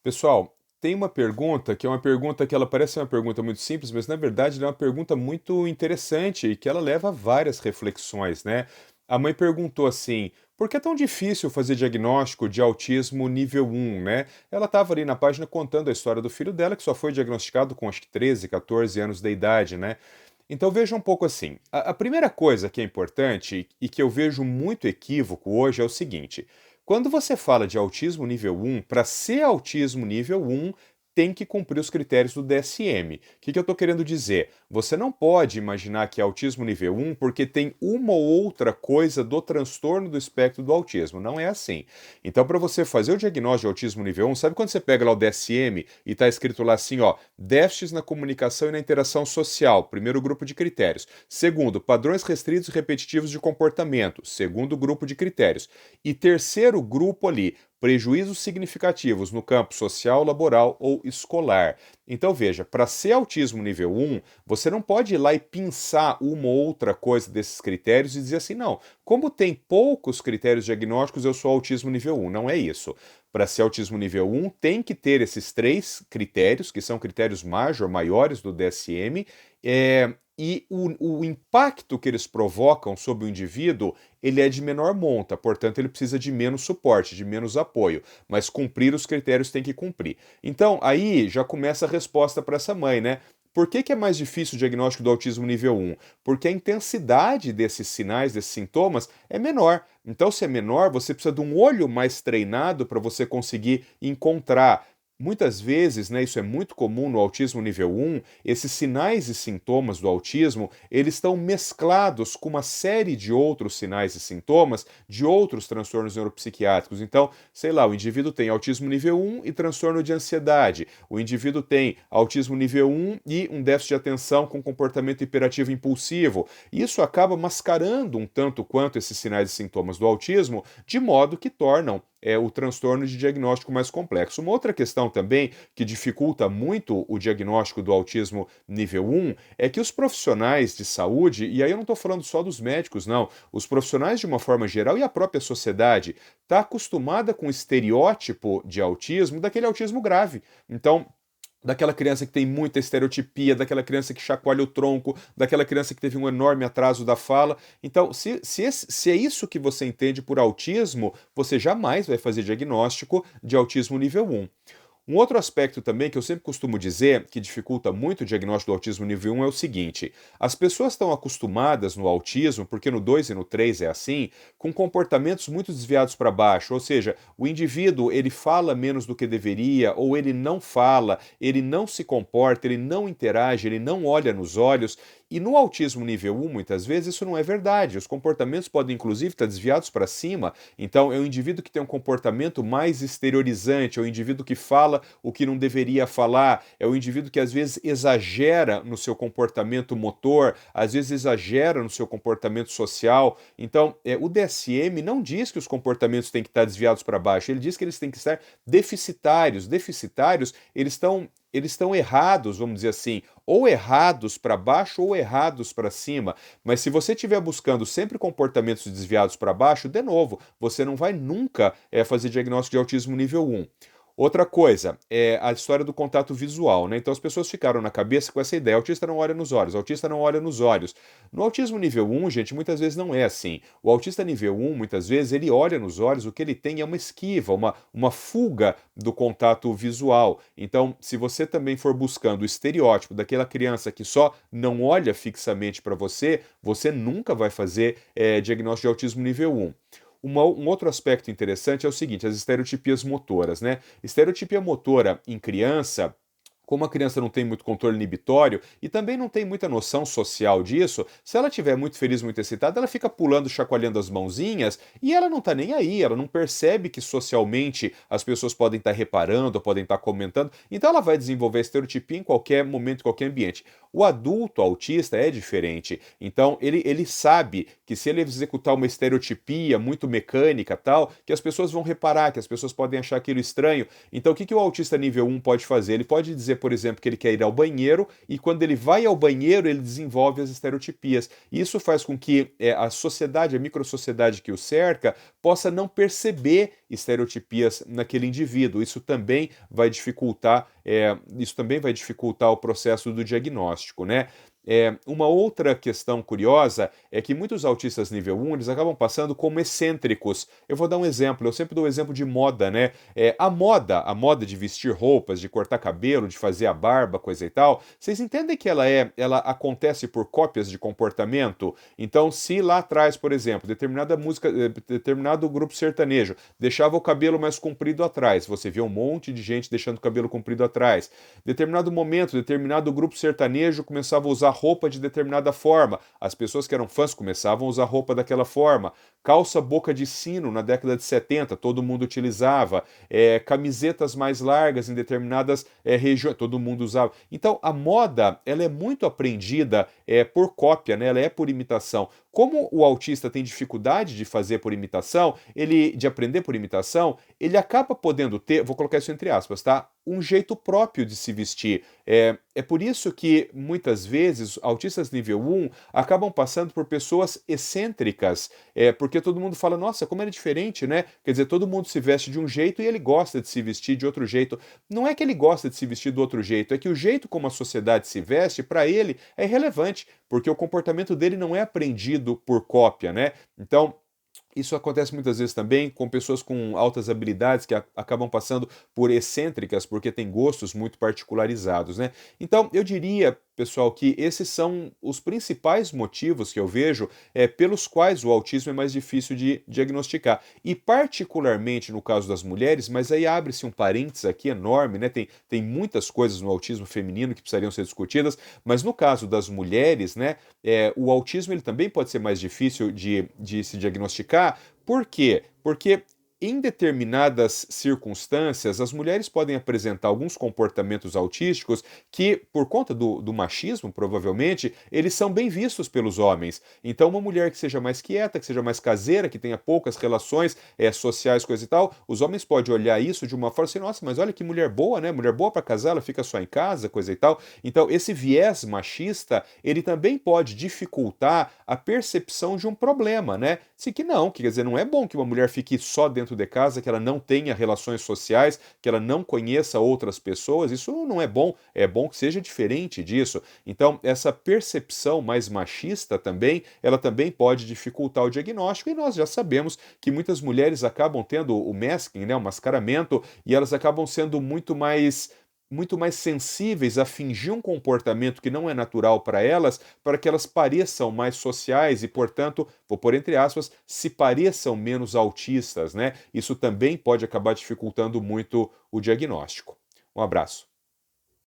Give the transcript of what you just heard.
Pessoal, tem uma pergunta que é uma pergunta que ela parece uma pergunta muito simples, mas na verdade ela é uma pergunta muito interessante e que ela leva a várias reflexões, né? A mãe perguntou assim: por que é tão difícil fazer diagnóstico de autismo nível um, né? Ela estava ali na página contando a história do filho dela, que só foi diagnosticado com acho que 13, 14 anos de idade, né? Então veja um pouco assim. A primeira coisa que é importante e que eu vejo muito equívoco hoje é o seguinte: quando você fala de autismo nível um, para ser autismo nível um, tem que cumprir os critérios do DSM. O que eu estou querendo dizer? Você não pode imaginar que é autismo nível um porque tem uma ou outra coisa do transtorno do espectro do autismo. Não é assim. Então, para você fazer o diagnóstico de autismo nível um, sabe quando você pega lá o DSM e está escrito lá assim, ó, déficits na comunicação e na interação social, primeiro grupo de critérios. Segundo, padrões restritos e repetitivos de comportamento, segundo grupo de critérios. E terceiro grupo ali, prejuízos significativos no campo social, laboral ou escolar. Então veja, para ser autismo nível um, você não pode ir lá e pinçar uma ou outra coisa desses critérios e dizer assim, não, como tem poucos critérios diagnósticos, eu sou autismo nível um. Não é isso. Para ser autismo nível um, tem que ter esses três critérios, que são critérios maiores do DSM, e o impacto que eles provocam sobre o indivíduo, ele é de menor monta, portanto ele precisa de menos suporte, de menos apoio, mas cumprir os critérios tem que cumprir. Então, aí já começa a resposta para essa mãe, né? Por que é mais difícil o diagnóstico do autismo nível um? Porque a intensidade desses sinais, desses sintomas, é menor. Então, se é menor, você precisa de um olho mais treinado para você conseguir encontrar. Muitas vezes, né, isso é muito comum no autismo nível um, esses sinais e sintomas do autismo, eles estão mesclados com uma série de outros sinais e sintomas de outros transtornos neuropsiquiátricos. Então, sei lá, o indivíduo tem autismo nível um e transtorno de ansiedade. O indivíduo tem autismo nível um e um déficit de atenção com comportamento hiperativo impulsivo. Isso acaba mascarando um tanto quanto esses sinais e sintomas do autismo, de modo que tornam o transtorno de diagnóstico mais complexo. Uma outra questão também que dificulta muito o diagnóstico do autismo nível um é que os profissionais de saúde, e aí eu não estou falando só dos médicos, não, os profissionais de uma forma geral e a própria sociedade está acostumada com o estereótipo de autismo daquele autismo grave. Então, daquela criança que tem muita estereotipia, daquela criança que chacoalha o tronco, daquela criança que teve um enorme atraso da fala. Então, se é isso que você entende por autismo, você jamais vai fazer diagnóstico de autismo nível um. Um outro aspecto também que eu sempre costumo dizer que dificulta muito o diagnóstico do autismo nível um é o seguinte: as pessoas estão acostumadas no autismo, porque no 2 e no 3 é assim, com comportamentos muito desviados para baixo, ou seja, o indivíduo ele fala menos do que deveria, ou ele não fala, ele não se comporta, ele não interage, ele não olha nos olhos. E no autismo nível um, muitas vezes, isso não é verdade. Os comportamentos podem, inclusive, estar desviados para cima. Então, é o indivíduo que tem um comportamento mais exteriorizante, é o indivíduo que fala o que não deveria falar, é o indivíduo que, às vezes, exagera no seu comportamento motor, às vezes, exagera no seu comportamento social. Então, o DSM não diz que os comportamentos têm que estar desviados para baixo, ele diz que eles têm que estar deficitários. Deficitários, eles estão errados, vamos dizer assim, ou errados para baixo ou errados para cima. Mas se você estiver buscando sempre comportamentos desviados para baixo, de novo, você não vai nunca fazer diagnóstico de autismo nível um. Outra coisa é a história do contato visual, né? Então as pessoas ficaram na cabeça com essa ideia: autista não olha nos olhos, autista não olha nos olhos. No autismo nível um, gente, muitas vezes não é assim. O autista nível um, muitas vezes, ele olha nos olhos, o que ele tem é uma esquiva, uma fuga do contato visual. Então, se você também for buscando o estereótipo daquela criança que só não olha fixamente para você, você nunca vai fazer diagnóstico de autismo nível um. Um outro aspecto interessante é o seguinte: as estereotipias motoras, né? Estereotipia motora em criança, como a criança não tem muito controle inibitório e também não tem muita noção social disso, se ela estiver muito feliz, muito excitada, ela fica pulando, chacoalhando as mãozinhas e ela não está nem aí, ela não percebe que socialmente as pessoas podem estar reparando, podem estar comentando, então ela vai desenvolver estereotipia em qualquer momento, em qualquer ambiente. O adulto autista é diferente, então ele sabe que se ele executar uma estereotipia muito mecânica tal, que as pessoas vão reparar, que as pessoas podem achar aquilo estranho. Então o que o autista nível um pode fazer? Ele pode dizer dizer, por exemplo, que ele quer ir ao banheiro e quando ele vai ao banheiro ele desenvolve as estereotipias. E isso faz com que a sociedade, a microsociedade que o cerca, possa não perceber estereotipias naquele indivíduo. Isso também vai dificultar o processo do diagnóstico, né? Uma outra questão curiosa é que muitos autistas nível 1 eles acabam passando como excêntricos. Eu vou dar um exemplo, eu sempre dou o exemplo de moda, né? A moda de vestir roupas, de cortar cabelo, de fazer a barba, coisa e tal, vocês entendem que ela acontece por cópias de comportamento? Então, se lá atrás, por exemplo, determinada música, determinado grupo sertanejo deixava o cabelo mais comprido atrás, você vê um monte de gente deixando o cabelo comprido atrás. Determinado momento, determinado grupo sertanejo começava a usar roupa de determinada forma. As pessoas que eram fãs começavam a usar roupa daquela forma. Calça boca de sino na década de 70, todo mundo utilizava. Camisetas mais largas em determinadas regiões, todo mundo usava. Então, a moda, ela é muito aprendida por cópia, né? Ela é por imitação. Como o autista tem dificuldade de fazer por imitação, de aprender por imitação, ele acaba podendo ter, vou colocar isso entre aspas, tá? Um jeito próprio de se vestir. É por isso que, muitas vezes, autistas nível 1 acabam passando por pessoas excêntricas, porque todo mundo fala, nossa, como ele é diferente, né? Quer dizer, todo mundo se veste de um jeito e ele gosta de se vestir de outro jeito. Não é que ele gosta de se vestir do outro jeito, é que o jeito como a sociedade se veste, para ele, é irrelevante, porque o comportamento dele não é aprendido por cópia, né? Então, isso acontece muitas vezes também com pessoas com altas habilidades que acabam passando por excêntricas porque têm gostos muito particularizados, né? Então, eu diria, pessoal, que esses são os principais motivos que eu vejo pelos quais o autismo é mais difícil de diagnosticar. E particularmente no caso das mulheres, mas aí abre-se um parênteses aqui enorme, né? Tem muitas coisas no autismo feminino que precisariam ser discutidas, mas no caso das mulheres, né? O autismo ele também pode ser mais difícil de se diagnosticar. Por quê? Porque em determinadas circunstâncias, as mulheres podem apresentar alguns comportamentos autísticos que, por conta do machismo, provavelmente, eles são bem vistos pelos homens. Então, uma mulher que seja mais quieta, que seja mais caseira, que tenha poucas relações sociais, coisa e tal, os homens podem olhar isso de uma forma assim, nossa, mas olha que mulher boa, né? Mulher boa para casar, ela fica só em casa, coisa e tal. Então, esse viés machista, ele também pode dificultar a percepção de um problema, né? Se que não, quer dizer, não é bom que uma mulher fique só dentro de casa, que ela não tenha relações sociais, que ela não conheça outras pessoas, isso não é bom, é bom que seja diferente disso. Então, essa percepção mais machista também, ela também pode dificultar o diagnóstico, e nós já sabemos que muitas mulheres acabam tendo o masking, né, o mascaramento, e elas acabam sendo muito mais sensíveis a fingir um comportamento que não é natural para elas, para que elas pareçam mais sociais e, portanto, vou pôr entre aspas, se pareçam menos autistas, né? Isso também pode acabar dificultando muito o diagnóstico. Um abraço.